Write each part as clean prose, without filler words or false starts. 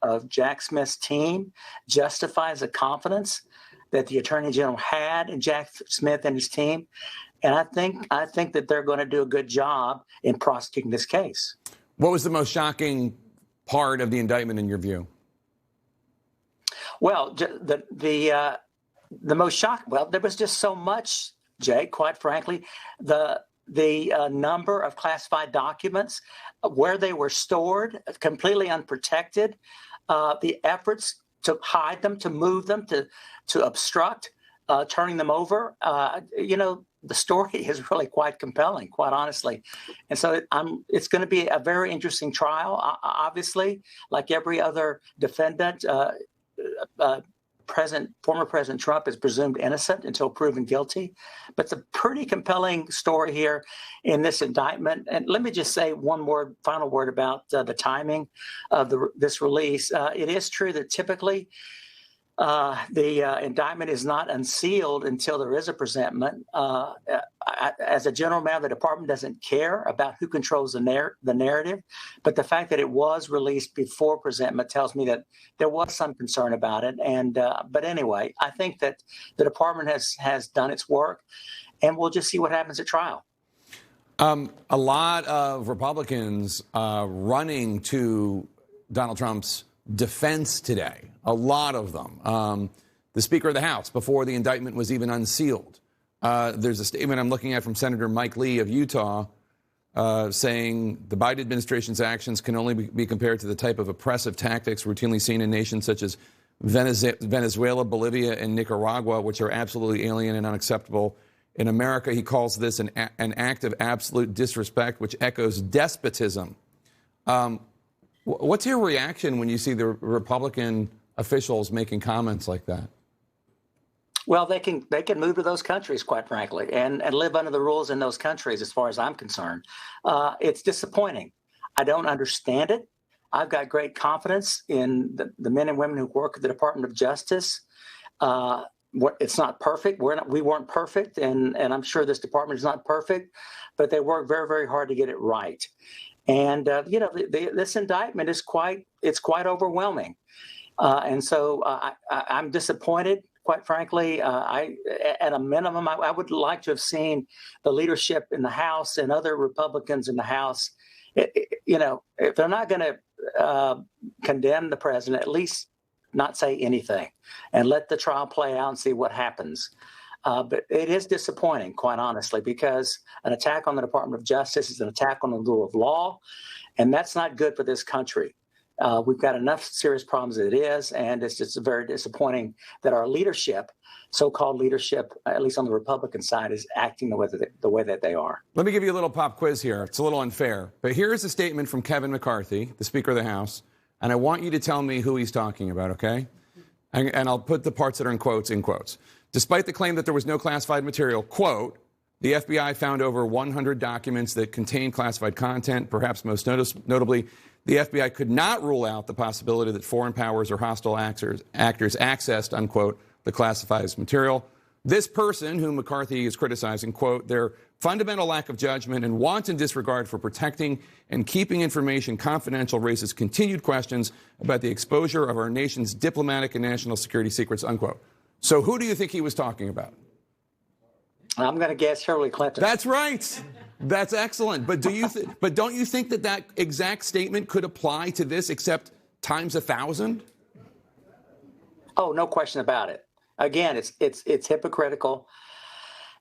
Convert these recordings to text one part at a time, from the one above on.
of Jack Smith's team justifies the confidence that the Attorney General had in Jack Smith and his team. And I think that they're going to do a good job in prosecuting this case. What was the most shocking part of the indictment in your view? Well, the most shocking, well, there was just so much, Jake, quite frankly. The number of classified documents, where they were stored, completely unprotected, the efforts to hide them, to move them, to obstruct, turning them over. The story is really quite compelling, quite honestly. And so it's going to be a very interesting trial. Obviously, like every other defendant, former President Trump is presumed innocent until proven guilty. But it's a pretty compelling story here in this indictment. And let me just say final word about the timing of this release. It is true that typically the indictment is not unsealed until there is a presentment. As a general matter, the department doesn't care about who controls the narrative, but the fact that it was released before presentment tells me that there was some concern about it. And but anyway, I think that the department has done its work, and we'll just see what happens at trial. A lot of Republicans running to Donald Trump's defense today, a lot of them. The Speaker of the House, before the indictment was even unsealed, there's a statement I'm looking at from Senator Mike Lee of Utah saying the Biden administration's actions can only be compared to the type of oppressive tactics routinely seen in nations such as Venezuela, Bolivia, and Nicaragua, which are absolutely alien and unacceptable. In America, he calls this an act of absolute disrespect, which echoes despotism. What's your reaction when you see the Republican officials making comments like that? Well, they can move to those countries, quite frankly, and live under the rules in those countries, as far as I'm concerned. It's disappointing. I don't understand it. I've got great confidence in the men and women who work at the Department of Justice. It's not perfect. We weren't perfect, and I'm sure this department is not perfect, but they work very, very hard to get it right. And this indictment is quite overwhelming, and so I'm disappointed. Quite frankly, at a minimum, I would like to have seen the leadership in the House and other Republicans in the House. If they're not going to condemn the president, at least not say anything and let the trial play out and see what happens. But it is disappointing, quite honestly, because an attack on the Department of Justice is an attack on the rule of law, and that's not good for this country. We've got enough serious problems as it is, and it's just very disappointing that our leadership, so-called leadership, at least on the Republican side, is acting the way that they are. Let me give you a little pop quiz here. It's a little unfair, but here's a statement from Kevin McCarthy, the Speaker of the House, and I want you to tell me who he's talking about, okay? And I'll put the parts that are in quotes. Despite the claim that there was no classified material, quote, the FBI found over 100 documents that contain classified content, perhaps most notably, the FBI could not rule out the possibility that foreign powers or hostile actors accessed, unquote, the classified material. This person, whom McCarthy is criticizing, quote, their fundamental lack of judgment and wanton disregard for protecting and keeping information confidential raises continued questions about the exposure of our nation's diplomatic and national security secrets, unquote. So who do you think he was talking about? I'm going to guess Hillary Clinton. That's right. That's excellent. But don't you think that exact statement could apply to this, except times 1,000? Oh, no question about it. Again, it's hypocritical.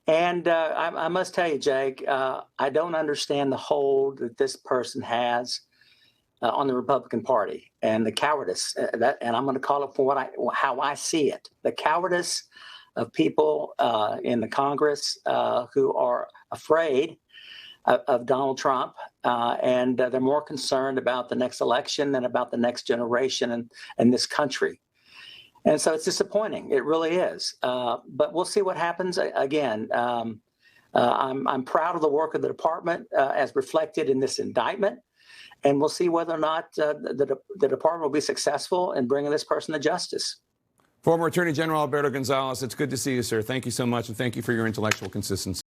And I must tell you, Jake, I don't understand the hold that this person has on the Republican Party and the cowardice. And I'm going to call it for how I see it. The cowardice of people in the Congress who are afraid of Donald Trump, and they're more concerned about the next election than about the next generation and this country. And so it's disappointing. It really is. But we'll see what happens. Again, I'm proud of the work of the department as reflected in this indictment. And we'll see whether or not the department will be successful in bringing this person to justice. Former Attorney General Alberto Gonzales, it's good to see you, sir. Thank you so much, and thank you for your intellectual consistency.